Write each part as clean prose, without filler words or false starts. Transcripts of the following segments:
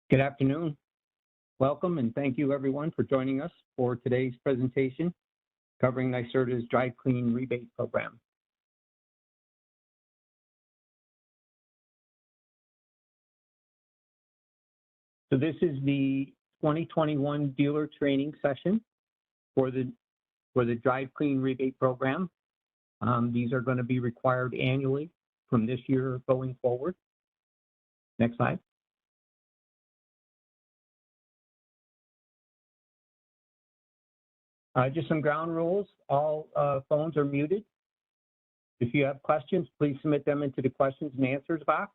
Good afternoon. Welcome and thank you everyone for joining us for today's presentation covering NYSERDA's Drive Clean Rebate Program. So this is the 2021 dealer training session for the Drive Clean Rebate Program. These are going to be required annually from this year going forward. Next slide. Just some ground rules. All phones are muted. If you have questions, please submit them into the questions and answers box.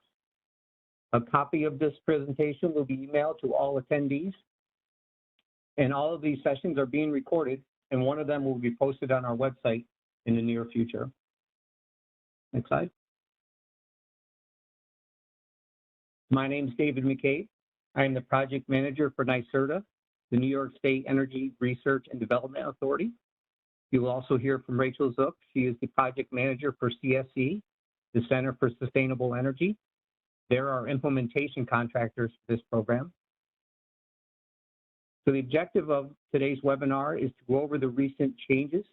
A copy of this presentation will be emailed to all attendees. And all of these sessions are being recorded, and one of them will be posted on our website in the near future. Next slide. My name is David McCabe. I am the project manager for NYSERDA, the New York State Energy Research and Development Authority. You will also hear from Rachel Zook. She is the project manager for CSE, the Center for Sustainable Energy. They're our implementation contractors for this program. So the objective of today's webinar is to go over the recent changes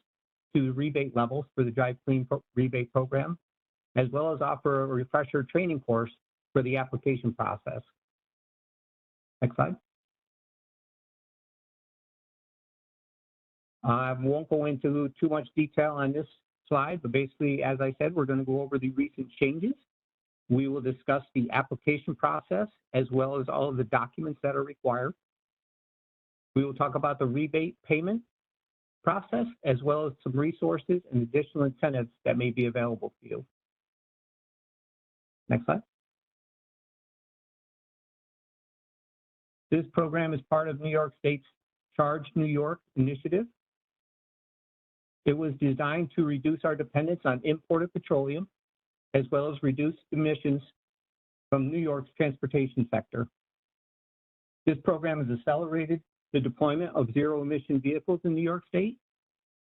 to the rebate levels for the Drive Clean Rebate Program, as well as offer a refresher training course for the application process. Next slide. I won't go into too much detail on this slide, but basically, as I said, we're going to go over the recent changes. We will discuss the application process as well as all of the documents that are required. We will talk about the rebate payment process as well as some resources and additional incentives that may be available for you. Next slide. This program is part of New York State's Charge New York initiative. It was designed to reduce our dependence on imported petroleum, as well as reduce emissions from New York's transportation sector. This program has accelerated the deployment of zero-emission vehicles in New York State,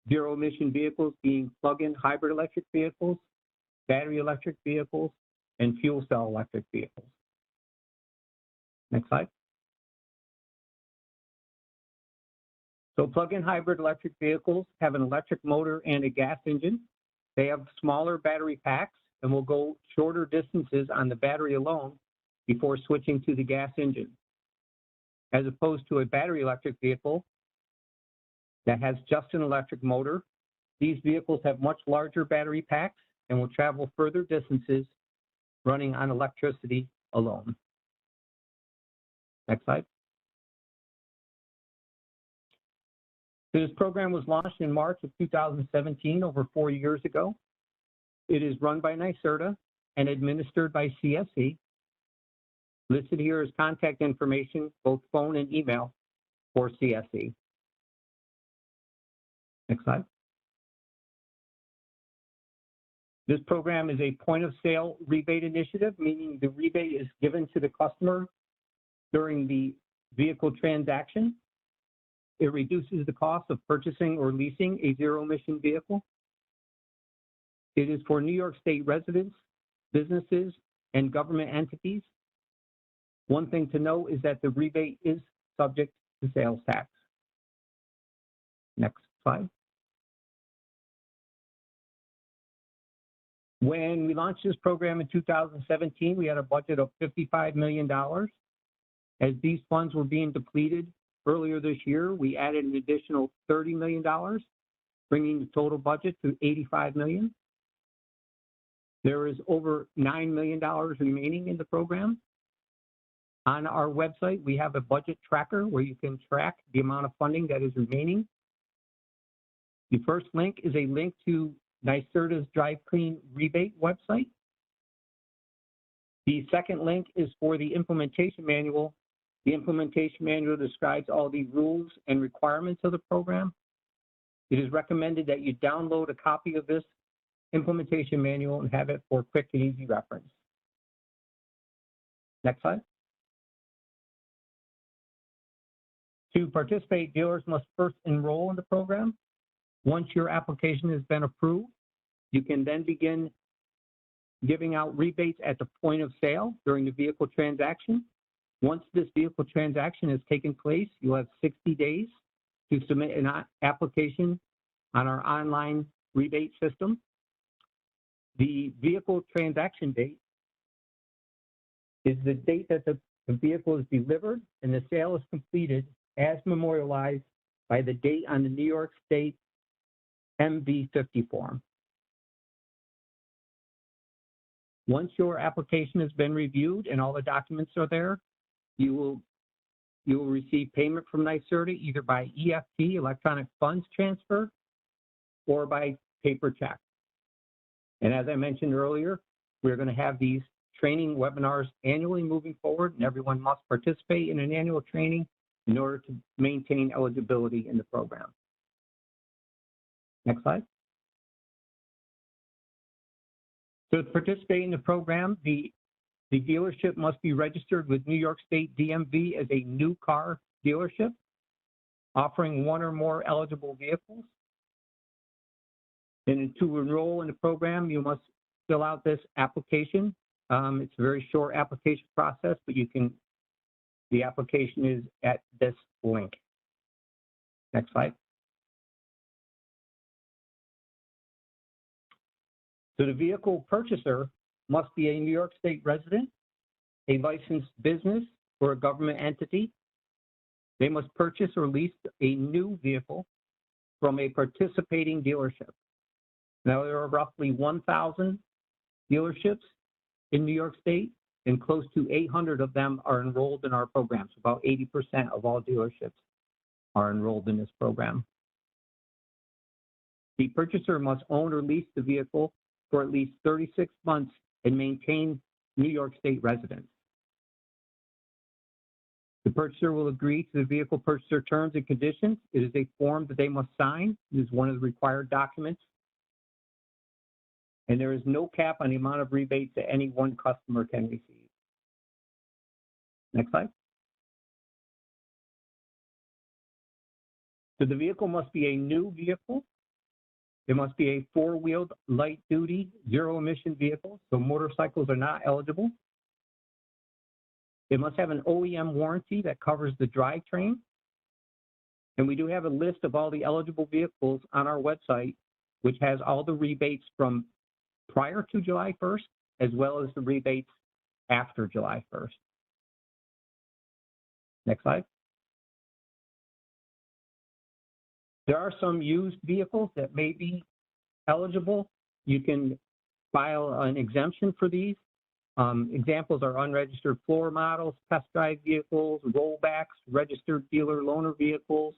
zero-emission vehicles being plug-in hybrid electric vehicles, battery electric vehicles, and fuel cell electric vehicles. Next slide. So plug-in hybrid electric vehicles have an electric motor and a gas engine. They have smaller battery packs and will go shorter distances on the battery alone before switching to the gas engine. As opposed to a battery electric vehicle that has just an electric motor, these vehicles have much larger battery packs and will travel further distances running on electricity alone. Next slide. This program was launched in March of 2017, over 4 years ago. It is run by NYSERDA and administered by CSE. Listed here is contact information, both phone and email, for CSE. Next slide. This program is a point-of-sale rebate initiative, meaning the rebate is given to the customer during the vehicle transaction. It reduces the cost of purchasing or leasing a zero-emission vehicle. It is for New York State residents, businesses, and government entities. One thing to note is that the rebate is subject to sales tax. Next slide. When we launched this program in 2017, we had a budget of $55 million. As these funds were being depleted earlier this year, we added an additional $30 million, bringing the total budget to $85 million. There is over $9 million remaining in the program. On our website, we have a budget tracker where you can track the amount of funding that is remaining. The first link is a link to NYSERDA's Drive Clean Rebate website. The second link is for the implementation manual. The implementation manual describes all the rules and requirements of the program. It is recommended that you download a copy of this implementation manual and have it for quick and easy reference. Next slide. To participate, dealers must first enroll in the program. Once your application has been approved, you can then begin giving out rebates at the point of sale during the vehicle transaction. Once this vehicle transaction has taken place, you'll have 60 days to submit an application on our online rebate system. The vehicle transaction date is the date that the vehicle is delivered and the sale is completed as memorialized by the date on the New York State MV50 form. Once your application has been reviewed and all the documents are there, you will receive payment from NYSERDA either by EFT, electronic funds transfer, or by paper check. And as I mentioned earlier, we're going to have these training webinars annually moving forward, and everyone must participate in an annual training in order to maintain eligibility in the program. Next slide. So to participate in the program, the dealership must be registered with New York State DMV as a new car dealership, offering one or more eligible vehicles. And to enroll in the program, you must fill out this application. It's a very short application process, but the application is at this link. Next slide. So the vehicle purchaser must be a New York State resident, a licensed business, or a government entity. They must purchase or lease a new vehicle from a participating dealership. Now, there are roughly 1,000 dealerships in New York State, and close to 800 of them are enrolled in our program. So about 80% of all dealerships are enrolled in this program. The purchaser must own or lease the vehicle for at least 36 months and maintain New York State residence. The purchaser will agree to the vehicle purchaser terms and conditions. It is a form that they must sign. It is one of the required documents. And there is no cap on the amount of rebates that any one customer can receive. Next slide. So the vehicle must be a new vehicle. It must be a four-wheeled, light-duty, zero-emission vehicle, so motorcycles are not eligible. It must have an OEM warranty that covers the drivetrain. And we do have a list of all the eligible vehicles on our website, which has all the rebates from prior to July 1st, as well as the rebates after July 1st. Next slide. There are some used vehicles that may be eligible. You can file an exemption for these. Examples are unregistered floor models, test drive vehicles, rollbacks, registered dealer loaner vehicles.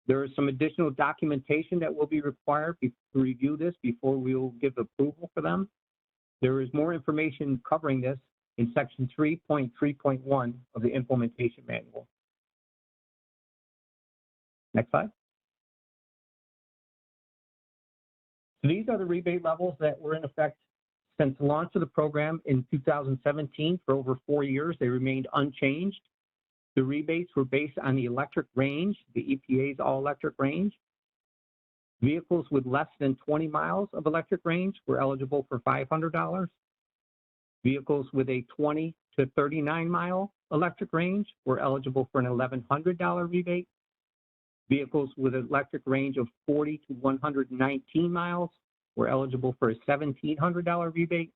There is some additional documentation that will be required to review this before we will give approval for them. There is more information covering this in section 3.3.1 of the implementation manual. Next slide. So these are the rebate levels that were in effect since the launch of the program in 2017. For over 4 years, they remained unchanged. The rebates were based on the electric range, the EPA's all-electric range. Vehicles with less than 20 miles of electric range were eligible for $500. Vehicles with a 20 to 39 mile electric range were eligible for an $1,100 rebate. Vehicles with an electric range of 40 to 119 miles were eligible for a $1,700 rebate.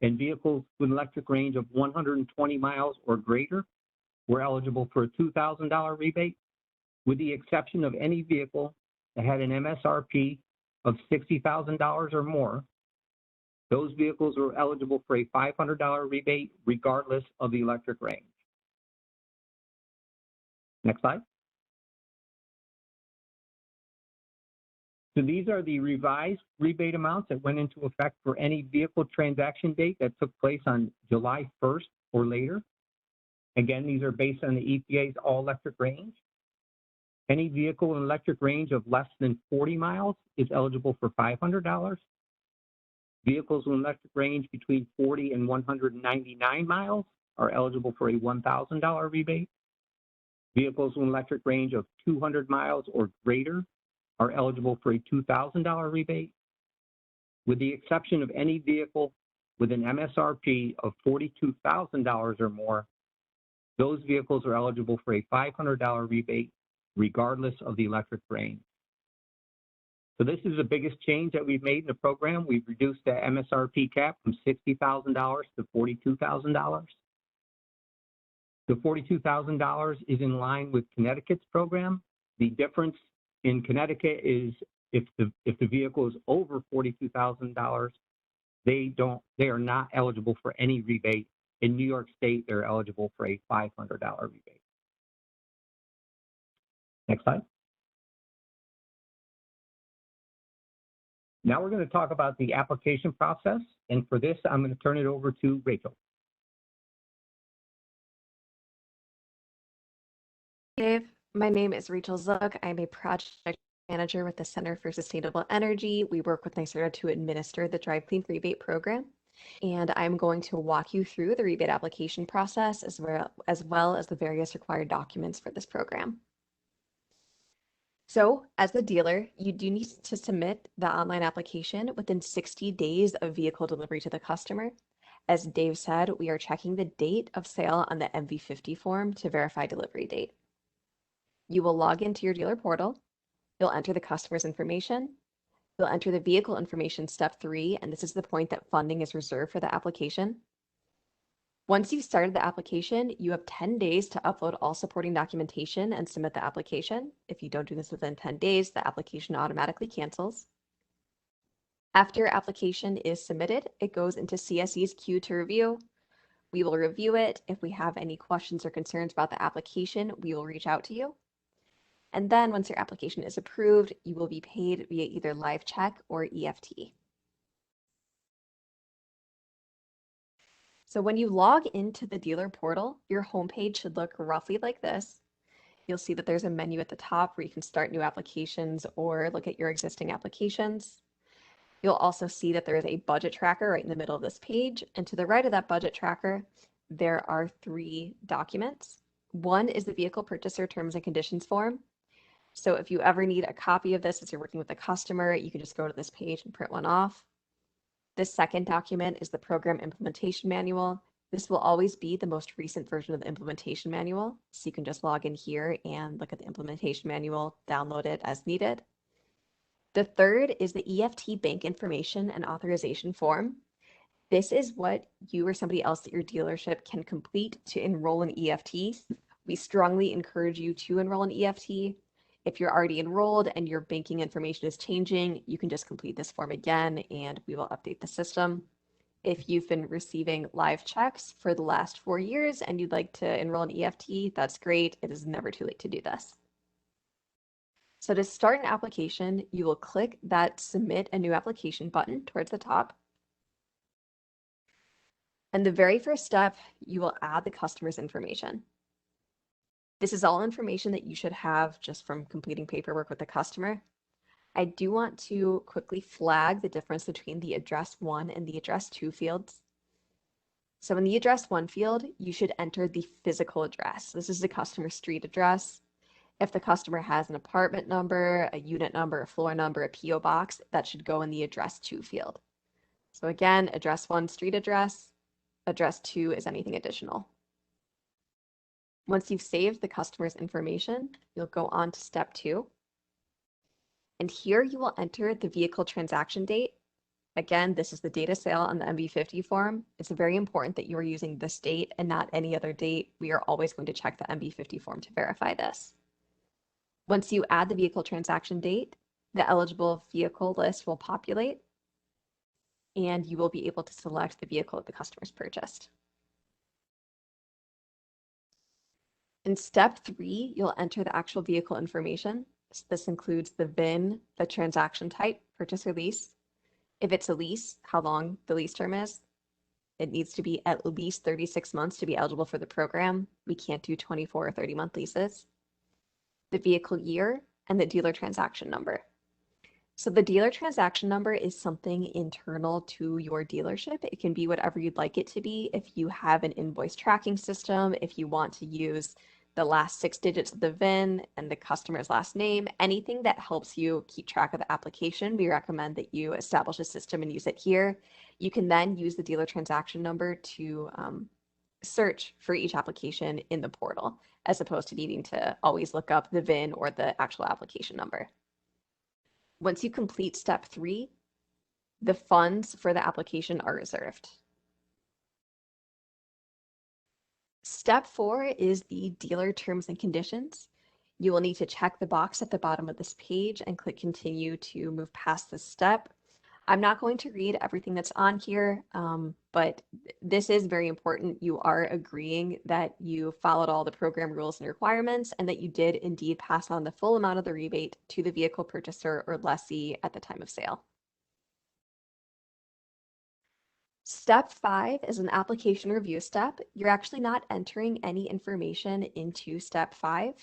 And vehicles with an electric range of 120 miles or greater were eligible for a $2,000 rebate, with the exception of any vehicle that had an MSRP of $60,000 or more. Those vehicles were eligible for a $500 rebate regardless of the electric range. Next slide. So these are the revised rebate amounts that went into effect for any vehicle transaction date that took place on July 1st or later. Again, these are based on the EPA's all-electric range. Any vehicle in electric range of less than 40 miles is eligible for $500. Vehicles with electric range between 40 and 199 miles are eligible for a $1,000 rebate. Vehicles with electric range of 200 miles or greater are eligible for a $2,000 rebate. With the exception of any vehicle with an MSRP of $42,000 or more, those vehicles are eligible for a $500 rebate regardless of the electric range. So this is the biggest change that we've made in the program. We've reduced the MSRP cap from $60,000 to $42,000. The $42,000 is in line with Connecticut's program. The difference in Connecticut is if the vehicle is over $42,000, they are not eligible for any rebate. In New York State, they're eligible for a $500 rebate. Next slide. Now we're going to talk about the application process, and for this, I'm going to turn it over to Rachel. Dave, my name is Rachel Zook. I'm a project manager with the Center for Sustainable Energy. We work with NYSERDA to administer the Drive Clean Rebate Program, and I'm going to walk you through the rebate application process as well as the various required documents for this program. So as the dealer, you do need to submit the online application within 60 days of vehicle delivery to the customer. As Dave said, we are checking the date of sale on the MV50 form to verify delivery date. You will log into your dealer portal. You'll enter the customer's information. You'll enter the vehicle information step 3, and this is the point that funding is reserved for the application. Once you've started the application, you have 10 days to upload all supporting documentation and submit the application. If you don't do this within 10 days, the application automatically cancels. After your application is submitted, it goes into CSE's queue to review. We will review it. If we have any questions or concerns about the application, we will reach out to you. And then once your application is approved, you will be paid via either live check or EFT. So when you log into the dealer portal, your homepage should look roughly like this. You'll see that there's a menu at the top where you can start new applications or look at your existing applications. You'll also see that there is a budget tracker right in the middle of this page. And to the right of that budget tracker, there are 3 documents. One is the vehicle purchaser terms and conditions form. So if you ever need a copy of this as you're working with a customer, you can just go to this page and print one off. The second document is the program implementation manual. This will always be the most recent version of the implementation manual. So you can just log in here and look at the implementation manual, download it as needed. The third is the EFT bank information and authorization form. This is what you or somebody else at your dealership can complete to enroll in EFT. We strongly encourage you to enroll in EFT. If you're already enrolled and your banking information is changing, you can just complete this form again and we will update the system. If you've been receiving live checks for the last 4 years and you'd like to enroll in EFT, that's great. It is never too late to do this. So to start an application, you will click that Submit a New Application button towards the top. And the very first step, you will add the customer's information. This is all information that you should have just from completing paperwork with the customer. I do want to quickly flag the difference between the address 1 and the address 2 fields. So in the address 1 field, you should enter the physical address. This is the customer street address. If the customer has an apartment number, a unit number, a floor number, a PO box, that should go in the address 2 field. So again, address 1, street address. Address 2 is anything additional. Once you've saved the customer's information, you'll go on to step 2. And here you will enter the vehicle transaction date. Again, this is the date of sale on the MV50 form. It's very important that you are using this date and not any other date. We are always going to check the MV50 form to verify this. Once you add the vehicle transaction date, the eligible vehicle list will populate and you will be able to select the vehicle that the customer's purchased. In step 3, you'll enter the actual vehicle information. So this includes the VIN, the transaction type, purchase or lease. If it's a lease, how long the lease term is. It needs to be at least 36 months to be eligible for the program. We can't do 24 or 30-month leases. The vehicle year and the dealer transaction number. So the dealer transaction number is something internal to your dealership. It can be whatever you'd like it to be. If you have an invoice tracking system, if you want to use the last 6 digits of the VIN and the customer's last name, anything that helps you keep track of the application, we recommend that you establish a system and use it here. You can then use the dealer transaction number to search for each application in the portal, as opposed to needing to always look up the VIN or the actual application number. Once you complete step 3, the funds for the application are reserved. Step 4 is the dealer terms and conditions. You will need to check the box at the bottom of this page and click continue to move past this step. I'm not going to read everything that's on here, but this is very important. You are agreeing that you followed all the program rules and requirements and that you did indeed pass on the full amount of the rebate to the vehicle purchaser or lessee at the time of sale. Step 5 is an application review step. You're actually not entering any information into step 5.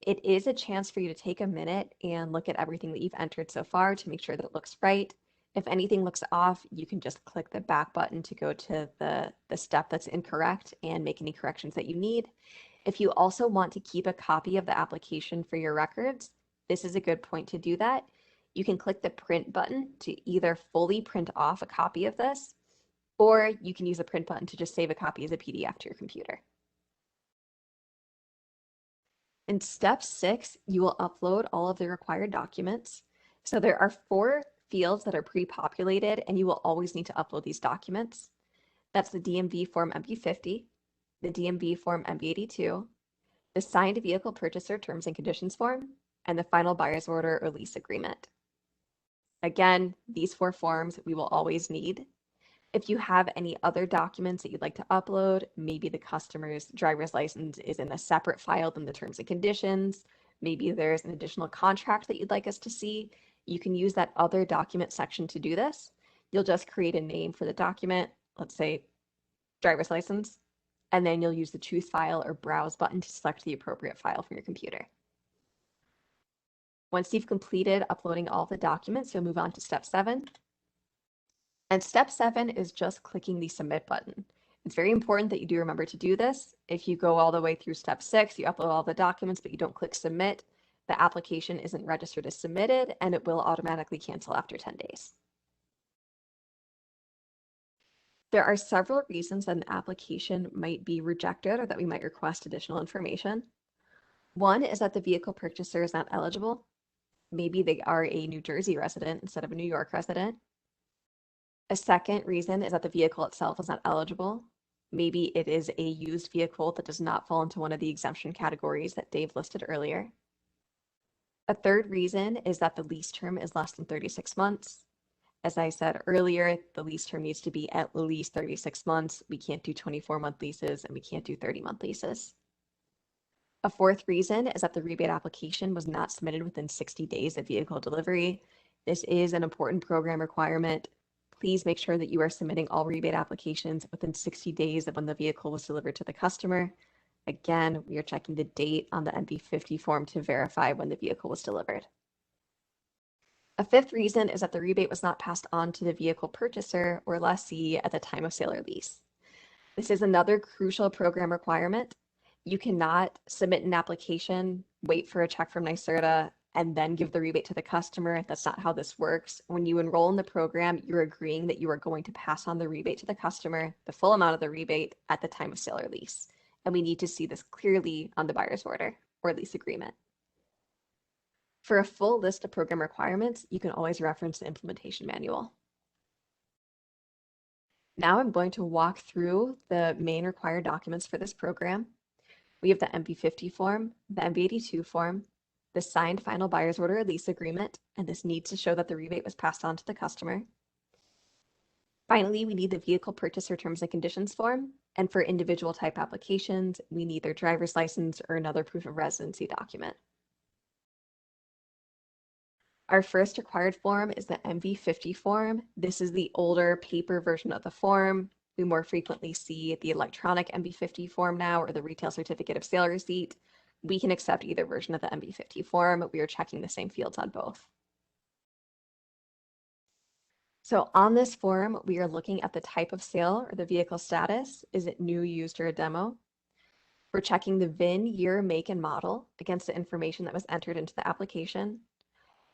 It is a chance for you to take a minute and look at everything that you've entered so far to make sure that it looks right. If anything looks off, you can just click the back button to go to the step that's incorrect and make any corrections that you need. If you also want to keep a copy of the application for your records, this is a good point to do that. You can click the print button to either fully print off a copy of this, or you can use the print button to just save a copy as a PDF to your computer. In step 6, you will upload all of the required documents. So there are 4 fields that are pre-populated, and you will always need to upload these documents. That's the DMV form MB50, the DMV form MB82, the signed vehicle purchaser terms and conditions form, and the final buyer's order or lease agreement. Again, these 4 forms we will always need. If you have any other documents that you'd like to upload, maybe the customer's driver's license is in a separate file than the terms and conditions, maybe there's an additional contract that you'd like us to see, you can use that other document section to do this. You'll just create a name for the document, let's say driver's license, and then you'll use the choose file or browse button to select the appropriate file from your computer. Once you've completed uploading all the documents, you'll move on to step 7. And step 7 is just clicking the submit button. It's very important that you do remember to do this. If you go all the way through step 6, you upload all the documents, but you don't click submit, the application isn't registered as submitted and it will automatically cancel after 10 days. There are several reasons that an application might be rejected or that we might request additional information. One is that the vehicle purchaser is not eligible. Maybe they are a New Jersey resident instead of a New York resident. A second reason is that the vehicle itself is not eligible. Maybe it is a used vehicle that does not fall into one of the exemption categories that Dave listed earlier. A third reason is that the lease term is less than 36 months. As I said earlier, the lease term needs to be at least 36 months. We can't do 24-month leases and we can't do 30-month leases. A fourth reason is that the rebate application was not submitted within 60 days of vehicle delivery. This is an important program requirement. Please make sure that you are submitting all rebate applications within 60 days of when the vehicle was delivered to the customer. Again, we are checking the date on the MB50 form to verify when the vehicle was delivered. A fifth reason is that the rebate was not passed on to the vehicle purchaser or lessee at the time of sale or lease. This is another crucial program requirement. You cannot submit an application, wait for a check from NYSERDA, and then give the rebate to the customer. That's not how this works. When you enroll in the program, you're agreeing that you are going to pass on the rebate to the customer, the full amount of the rebate at the time of sale or lease. And we need to see this clearly on the buyer's order or lease agreement. For a full list of program requirements, you can always reference the implementation manual. Now I'm going to walk through the main required documents for this program. We have the MB50 form, the MB82 form, the signed final buyer's order or lease agreement, and this needs to show that the rebate was passed on to the customer. Finally, we need the vehicle purchaser terms and conditions form, and for individual type applications, we need their driver's license or another proof of residency document. Our first required form is the MB50 form. This is the older paper version of the form. We more frequently see the electronic MB50 form now or the retail certificate of sale receipt. We can accept either version of the MB50 form. We are checking the same fields on both. So on this form, we are looking at the type of sale or the vehicle status. Is it new, used, or a demo? We're checking the VIN, year, make, and model against the information that was entered into the application.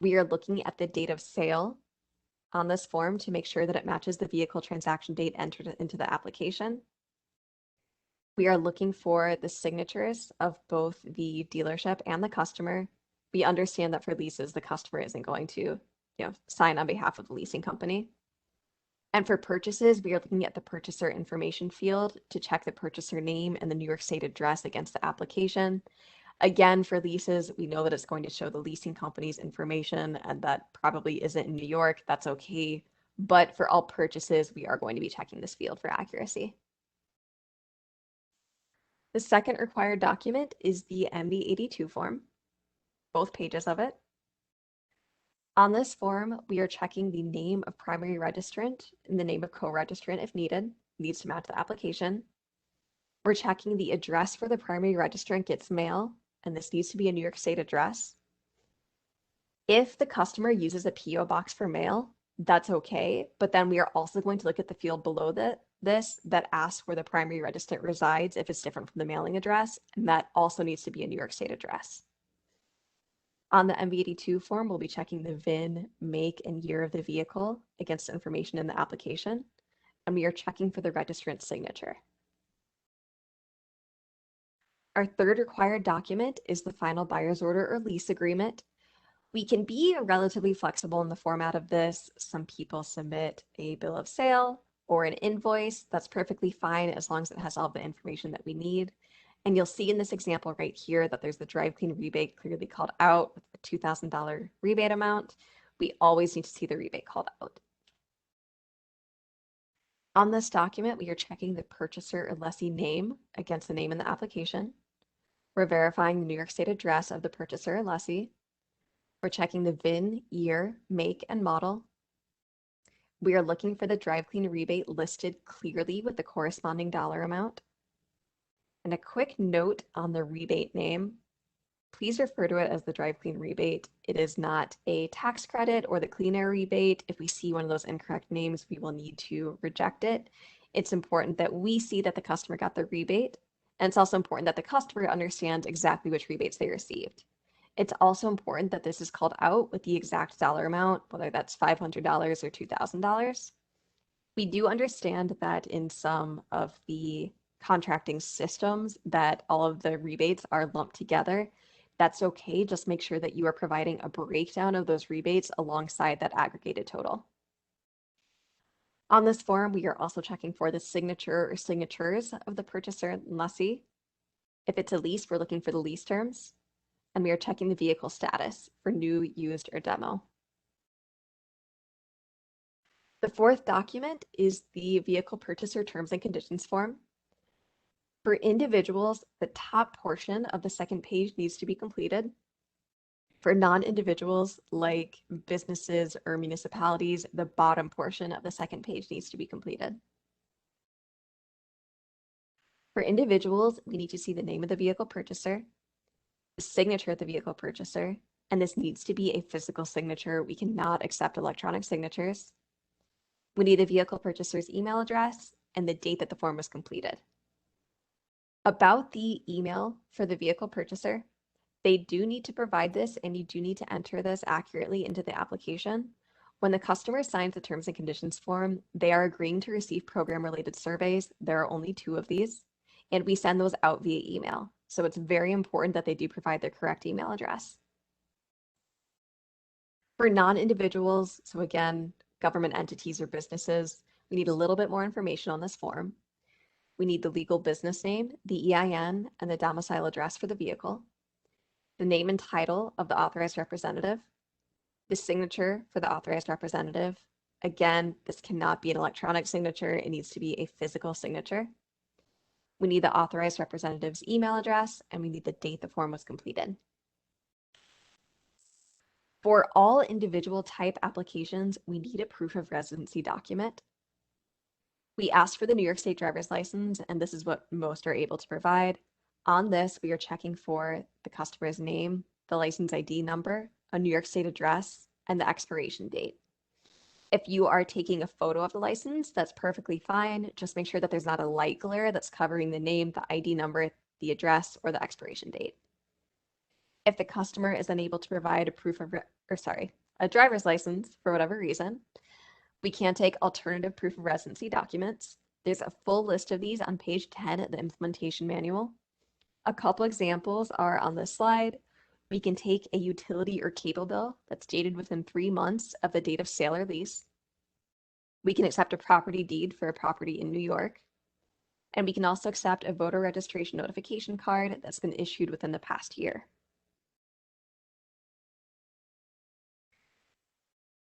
We are looking at the date of sale on this form to make sure that it matches the vehicle transaction date entered into the application. We are looking for the signatures of both the dealership and the customer. We understand that for leases, the customer isn't going to, sign on behalf of the leasing company. And for purchases, we are looking at the purchaser information field to check the purchaser name and the New York State address against the application. Again, for leases, we know that it's going to show the leasing company's information, and that probably isn't in New York. That's okay. But for all purchases, we are going to be checking this field for accuracy. The second required document is the MV82 form, both pages of it. On this form, we are checking the name of primary registrant and the name of co-registrant if needed, needs to match the application. We're checking the address for the primary registrant gets mail, and this needs to be a New York State address. If the customer uses a PO box for mail, that's okay, but then we are also going to look at the field below this that asks where the primary registrant resides if it's different from the mailing address, and that also needs to be a New York State address. On the MV82 form, we'll be checking the VIN, make, and year of the vehicle against the information in the application, and we are checking for the registrant's signature. Our third required document is the final buyer's order or lease agreement. We can be relatively flexible in the format of this. Some people submit a bill of sale or an invoice. That's perfectly fine as long as it has all the information that we need. And you'll see in this example right here that there's the Drive Clean rebate clearly called out with the $2,000 rebate amount. We always need to see the rebate called out. On this document, we are checking the purchaser or lessee name against the name in the application. We're verifying the New York State address of the purchaser or lessee. We're checking the VIN, year, make, and model. We are looking for the Drive Clean rebate listed clearly with the corresponding dollar amount. And a quick note on the rebate name, please refer to it as the Drive Clean rebate. It is not a tax credit or the Clean Air rebate. If we see one of those incorrect names, we will need to reject it. It's important that we see that the customer got the rebate, and it's also important that the customer understands exactly which rebates they received. It's also important that this is called out with the exact dollar amount, whether that's $500 or $2,000. We do understand that in some of the contracting systems that all of the rebates are lumped together. That's okay. Just make sure that you are providing a breakdown of those rebates alongside that aggregated total. On this form, we are also checking for the signature or signatures of the purchaser and lessee. If it's a lease, we're looking for the lease terms, and we are checking the vehicle status for new, used, or demo. The fourth document is the vehicle purchaser terms and conditions form. For individuals, the top portion of the second page needs to be completed. For non-individuals like businesses or municipalities, the bottom portion of the second page needs to be completed. For individuals, we need to see the name of the vehicle purchaser, the signature of the vehicle purchaser, and this needs to be a physical signature. We cannot accept electronic signatures. We need the vehicle purchaser's email address and the date that the form was completed. About the email for the vehicle purchaser, they do need to provide this, and you do need to enter this accurately into the application. When the customer signs the terms and conditions form, they are agreeing to receive program-related surveys. There are only 2 of these, and we send those out via email. So it's very important that they do provide their correct email address. For non-individuals, so again, government entities or businesses, we need a little bit more information on this form. We need the legal business name, the EIN, and the domicile address for the vehicle, the name and title of the authorized representative, the signature for the authorized representative. Again, this cannot be an electronic signature. It needs to be a physical signature. We need the authorized representative's email address, and we need the date the form was completed. For all individual type applications, we need a proof of residency document. We asked for the New York State driver's license, and this is what most are able to provide. On this, we are checking for the customer's name, the license ID number, a New York State address, and the expiration date. If you are taking a photo of the license, that's perfectly fine. Just make sure that there's not a light glare that's covering the name, the ID number, the address, or the expiration date. If the customer is unable to provide a a driver's license for whatever reason, we can take alternative proof of residency documents. There's a full list of these on page 10 of the implementation manual. A couple examples are on this slide. We can take a utility or cable bill that's dated within 3 months of the date of sale or lease. We can accept a property deed for a property in New York. And we can also accept a voter registration notification card that's been issued within the past year.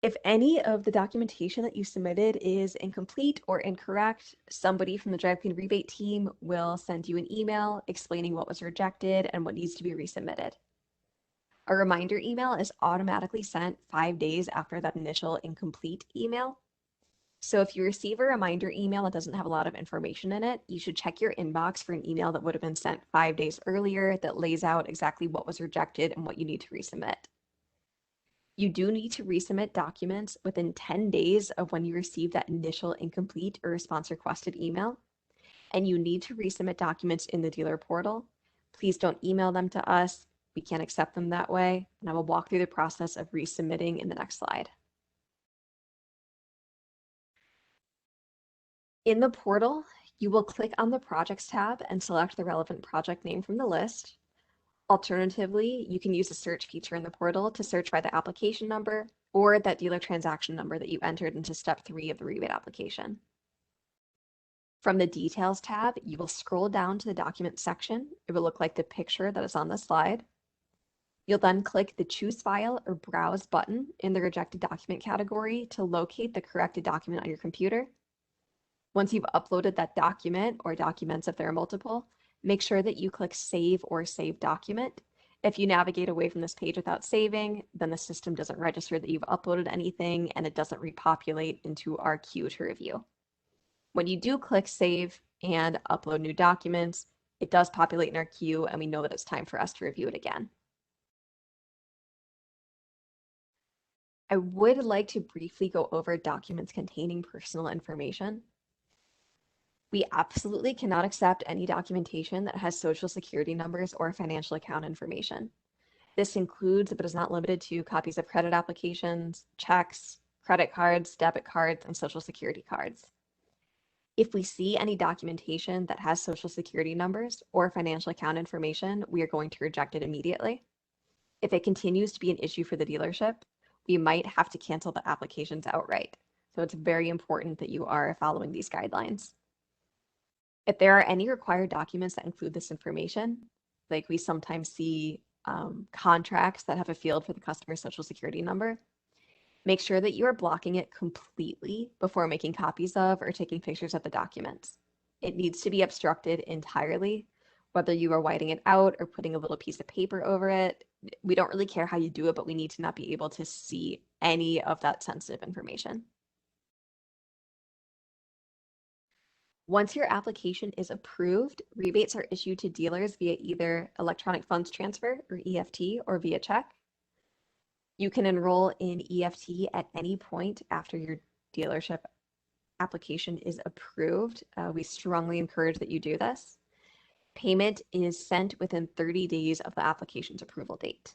If any of the documentation that you submitted is incomplete or incorrect, somebody from the Drive Clean Rebate team will send you an email explaining what was rejected and what needs to be resubmitted. A reminder email is automatically sent 5 days after that initial incomplete email. So if you receive a reminder email that doesn't have a lot of information in it, you should check your inbox for an email that would have been sent 5 days earlier that lays out exactly what was rejected and what you need to resubmit. You do need to resubmit documents within 10 days of when you receive that initial incomplete or response requested email. And you need to resubmit documents in the dealer portal. Please don't email them to us. We can't accept them that way. And I will walk through the process of resubmitting in the next slide. In the portal, you will click on the Projects tab and select the relevant project name from the list. Alternatively, you can use the search feature in the portal to search by the application number or that dealer transaction number that you entered into step 3 of the rebate application. From the Details tab, you will scroll down to the document section. It will look like the picture that is on the slide. You'll then click the Choose File or Browse button in the Rejected Document category to locate the corrected document on your computer. Once you've uploaded that document or documents if there are multiple, make sure that you click Save or Save Document. If you navigate away from this page without saving, then the system doesn't register that you've uploaded anything and it doesn't repopulate into our queue to review. When you do click Save and Upload New Documents, it does populate in our queue and we know that it's time for us to review it again. I would like to briefly go over documents containing personal information. We absolutely cannot accept any documentation that has social security numbers or financial account information. This includes, but is not limited to, copies of credit applications, checks, credit cards, debit cards, and social security cards. If we see any documentation that has social security numbers or financial account information, we are going to reject it immediately. If it continues to be an issue for the dealership, we might have to cancel the applications outright. So it's very important that you are following these guidelines. If there are any required documents that include this information, like we sometimes see contracts that have a field for the customer's social security number, make sure that you are blocking it completely before making copies of or taking pictures of the documents. It needs to be obstructed entirely, whether you are whiting it out or putting a little piece of paper over it. We don't really care how you do it, but we need to not be able to see any of that sensitive information. Once your application is approved, rebates are issued to dealers via either electronic funds transfer or EFT or via check. You can enroll in EFT at any point after your dealership application is approved. We strongly encourage that you do this. Payment is sent within 30 days of the application's approval date.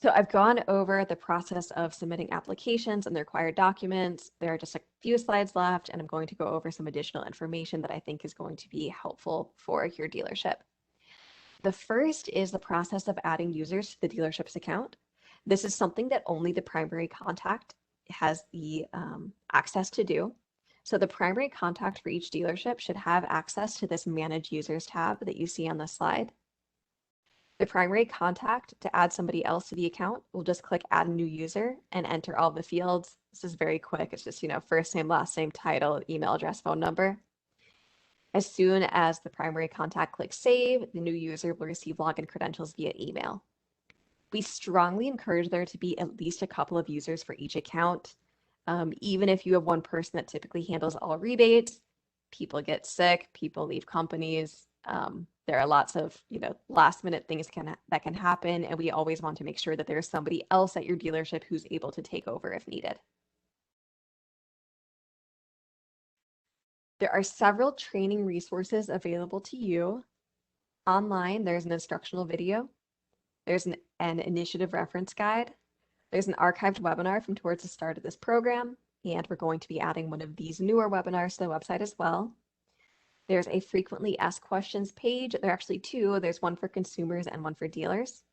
So I've gone over the process of submitting applications and the required documents. There are just a few slides left, and I'm going to go over some additional information that I think is going to be helpful for your dealership. The first is the process of adding users to the dealership's account. This is something that only the primary contact has the access to do. So the primary contact for each dealership should have access to this Manage Users tab that you see on the slide. The primary contact, to add somebody else to the account, will just click Add a New User and enter all the fields. This is very quick. It's just, first name, last name, title, email address, phone number. As soon as the primary contact clicks Save, the new user will receive login credentials via email. We strongly encourage there to be at least a couple of users for each account. Even if you have one person that typically handles all rebates, people get sick, people leave companies. There are lots of last minute things that can happen, and we always want to make sure that there's somebody else at your dealership who's able to take over if needed. There are several training resources available to you. Online, there's an instructional video. There's an initiative reference guide. There's an archived webinar from towards the start of this program, and we're going to be adding one of these newer webinars to the website as well. There's a frequently asked questions page. There are actually two. There's one for consumers and one for dealers.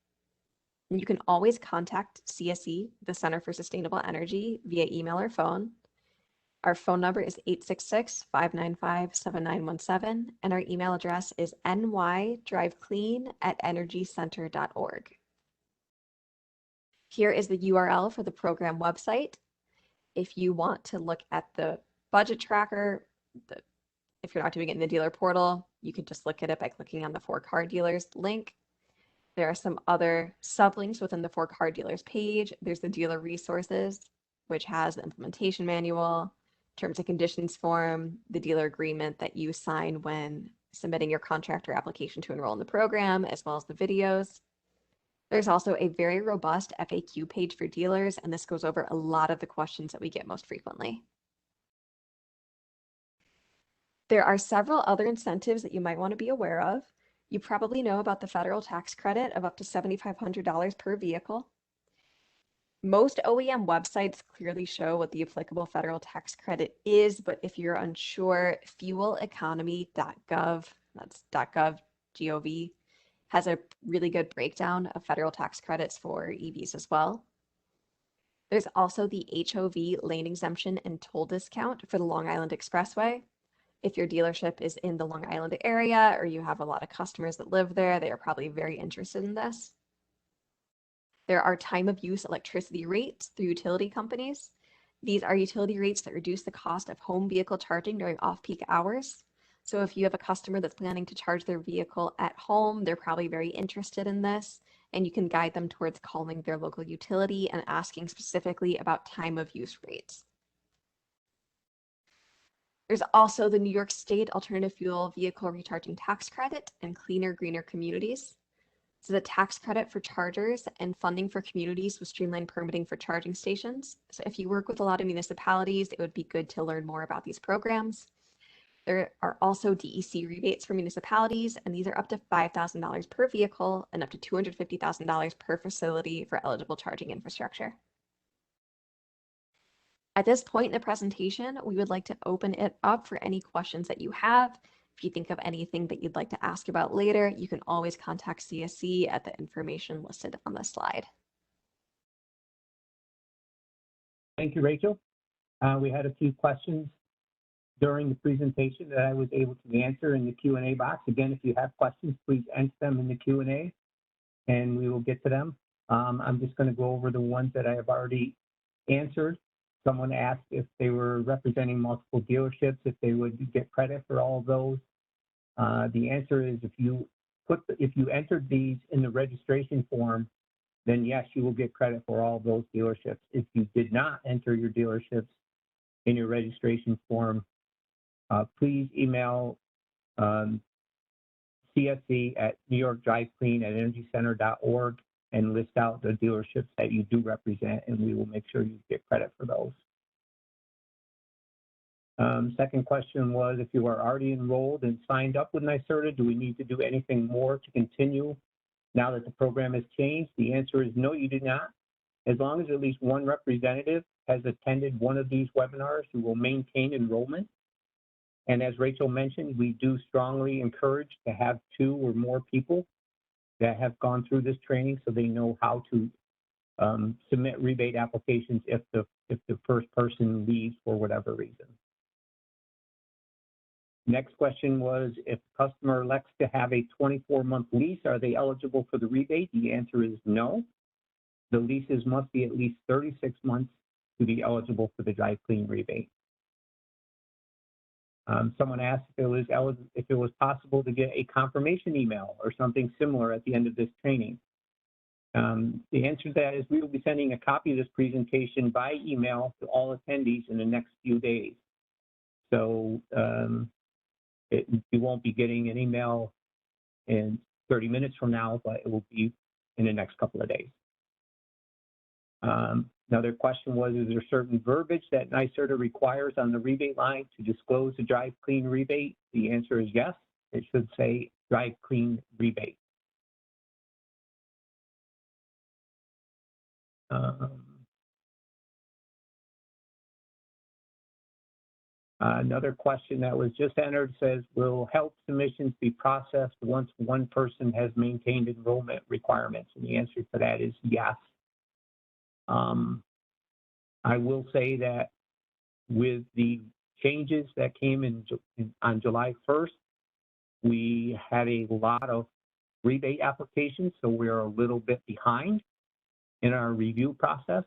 And you can always contact CSE, the Center for Sustainable Energy, via email or phone. Our phone number is 866-595-7917, and our email address is nydriveclean@energycenter.org. Here is the URL for the program website. If you want to look at the budget tracker, if you're not doing it in the dealer portal, you can just look at it by clicking on the 4 car dealers link. There are some other sublinks within the 4 car dealers page. There's the dealer resources, which has the implementation manual, terms and conditions form, the dealer agreement that you sign when submitting your contract or application to enroll in the program, as well as the videos. There's also a very robust FAQ page for dealers, and this goes over a lot of the questions that we get most frequently. There are several other incentives that you might want to be aware of. You probably know about the federal tax credit of up to $7,500 per vehicle. Most OEM websites clearly show what the applicable federal tax credit is, but if you're unsure, fueleconomy.gov, that's .gov, has a really good breakdown of federal tax credits for EVs as well. There's also the HOV lane exemption and toll discount for the Long Island Expressway. If your dealership is in the Long Island area or you have a lot of customers that live there, they are probably very interested in this. There are time of use electricity rates through utility companies. These are utility rates that reduce the cost of home vehicle charging during off-peak hours. So if you have a customer that's planning to charge their vehicle at home, they're probably very interested in this, and you can guide them towards calling their local utility and asking specifically about time of use rates. There's also the New York State Alternative Fuel Vehicle Recharging Tax Credit and Cleaner, Greener Communities. So the tax credit for chargers and funding for communities with streamlined permitting for charging stations. So if you work with a lot of municipalities, it would be good to learn more about these programs. There are also DEC rebates for municipalities, and these are up to $5,000 per vehicle and up to $250,000 per facility for eligible charging infrastructure. At this point in the presentation, we would like to open it up for any questions that you have. If you think of anything that you'd like to ask about later, you can always contact CSE at the information listed on the slide. Thank you, Rachel. We had a few questions during the presentation that I was able to answer in the Q&A box. Again, if you have questions, please enter them in the Q&A and we will get to them. I'm just going to go over the ones that I have already answered. Someone asked if they were representing multiple dealerships, if they would get credit for all of those. The answer is if you entered these in the registration form, then yes, you will get credit for all of those dealerships. If you did not enter your dealerships in your registration form, please email CSE at NewYorkDriveClean@EnergyCenter.org and list out the dealerships that you do represent, and we will make sure you get credit for those. Second question was, if you are already enrolled and signed up with NYSERDA, do we need to do anything more to continue now that the program has changed? The answer is no, you do not. As long as at least one representative has attended one of these webinars, you will maintain enrollment. And as Rachel mentioned, we do strongly encourage to have 2 or more people that have gone through this training so they know how to submit rebate applications if the first person leaves for whatever reason. Next question was, if the customer elects to have a 24-month lease, are they eligible for the rebate? The answer is no. The leases must be at least 36 months to be eligible for the Drive Clean rebate. Someone asked if it was possible to get a confirmation email or something similar at the end of this training. The answer to that is we will be sending a copy of this presentation by email to all attendees in the next few days. So you won't be getting an email in 30 minutes from now, but it will be in the next couple of days. Another question was, is there certain verbiage that NYSERDA requires on the rebate line to disclose the Drive Clean Rebate? The answer is yes. It should say Drive Clean Rebate. Another question that was just entered says, will help submissions be processed once one person has maintained enrollment requirements? And the answer to that is yes. I will say that with the changes that came on July 1st, we had a lot of rebate applications, so we're a little bit behind in our review process.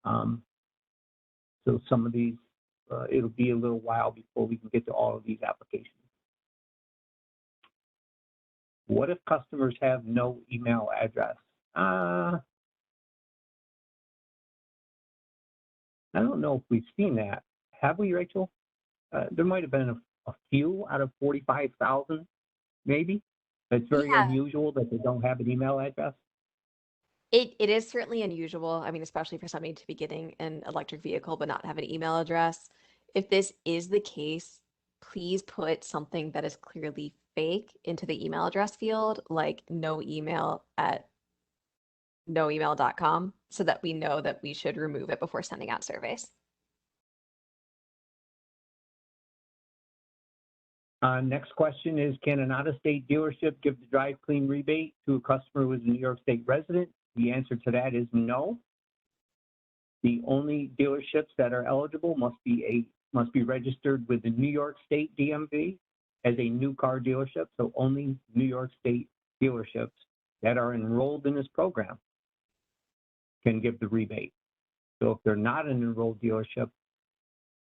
So some of these, it'll be a little while before we can get to all of these applications. What if customers have no email address? I don't know if we've seen that. Have we, Rachel? There might have been a few out of 45,000, maybe. It's very unusual that they don't have an email address. It is certainly unusual. I mean, especially for somebody to be getting an electric vehicle but not have an email address. If this is the case, please put something that is clearly fake into the email address field, like noemail@noemail.com, so that we know that we should remove it before sending out surveys. Next question is, can an out-of-state dealership give the Drive Clean Rebate to a customer who is a New York State resident? The answer to that is no. The only dealerships that are eligible must be registered with the New York State DMV as a new car dealership. So only New York State dealerships that are enrolled in this program can give the rebate. So if they're not an enrolled dealership,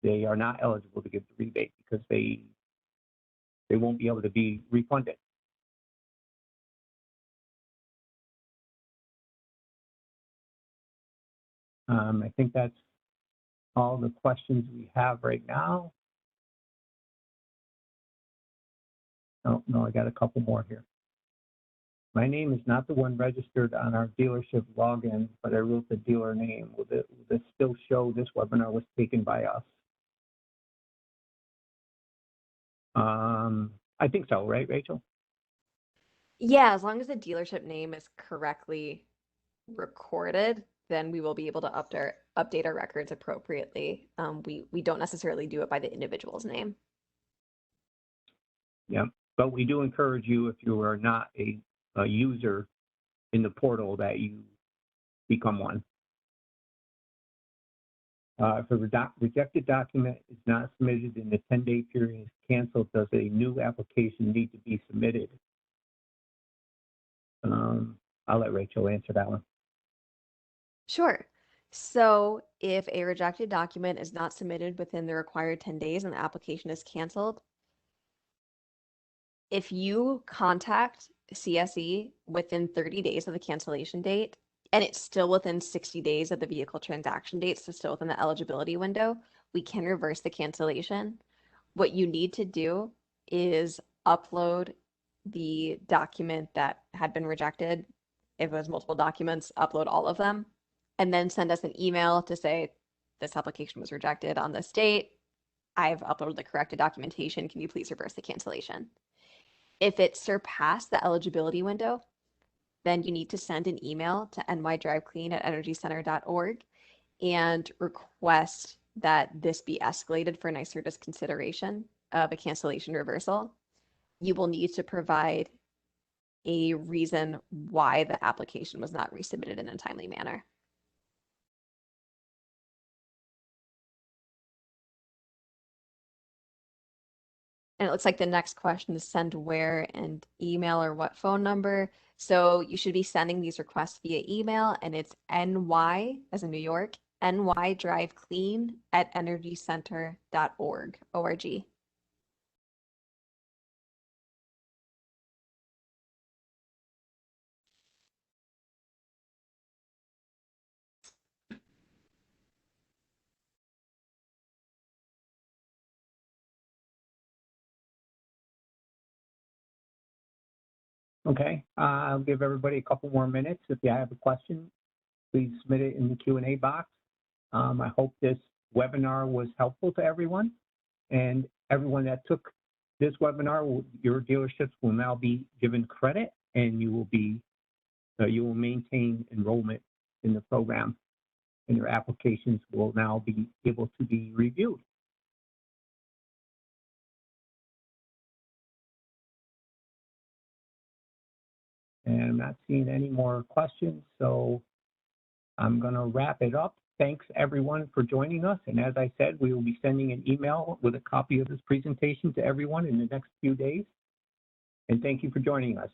they are not eligible to give the rebate because they won't be able to be refunded. I think that's all the questions we have right now. Oh, no, I got a couple more here. My name is not the one registered on our dealership login, but I wrote the dealer name. Will this still show this webinar was taken by us? I think so, right, Rachel? Yeah, as long as the dealership name is correctly recorded, then we will be able to update our records appropriately. We don't necessarily do it by the individual's name. Yeah, but we do encourage you, if you are not a user in the portal, that you become one. If a rejected document is not submitted in the 10-day period is canceled, does a new application need to be submitted? I'll let Rachel answer that one. Sure. So if a rejected document is not submitted within the required 10 days and the application is canceled, if you contact CSE within 30 days of the cancellation date, and it's still within 60 days of the vehicle transaction date, so still within the eligibility window, we can reverse the cancellation. What you need to do is upload the document that had been rejected. If it was multiple documents, upload all of them, and then send us an email to say, this application was rejected on this date. I've uploaded the corrected documentation. Can you please reverse the cancellation? If it surpassed the eligibility window, then you need to send an email to nydriveclean@energycenter.org and request that this be escalated for NYSERDA's consideration of a cancellation reversal. You will need to provide a reason why the application was not resubmitted in a timely manner. And it looks like the next question is send where and email or what phone number. So you should be sending these requests via email, and it's NY as in New York, nydriveclean@energycenter.org. ORG. Okay, I'll give everybody a couple more minutes if you have a question. please submit it in the Q&A box. I hope this webinar was helpful to everyone, and everyone that took this webinar, your dealerships will now be given credit, and you will maintain enrollment in the program, and your applications will now be able to be reviewed. And I'm not seeing any more questions, so I'm going to wrap it up. Thanks, everyone, for joining us. And as I said, we will be sending an email with a copy of this presentation to everyone in the next few days. And thank you for joining us.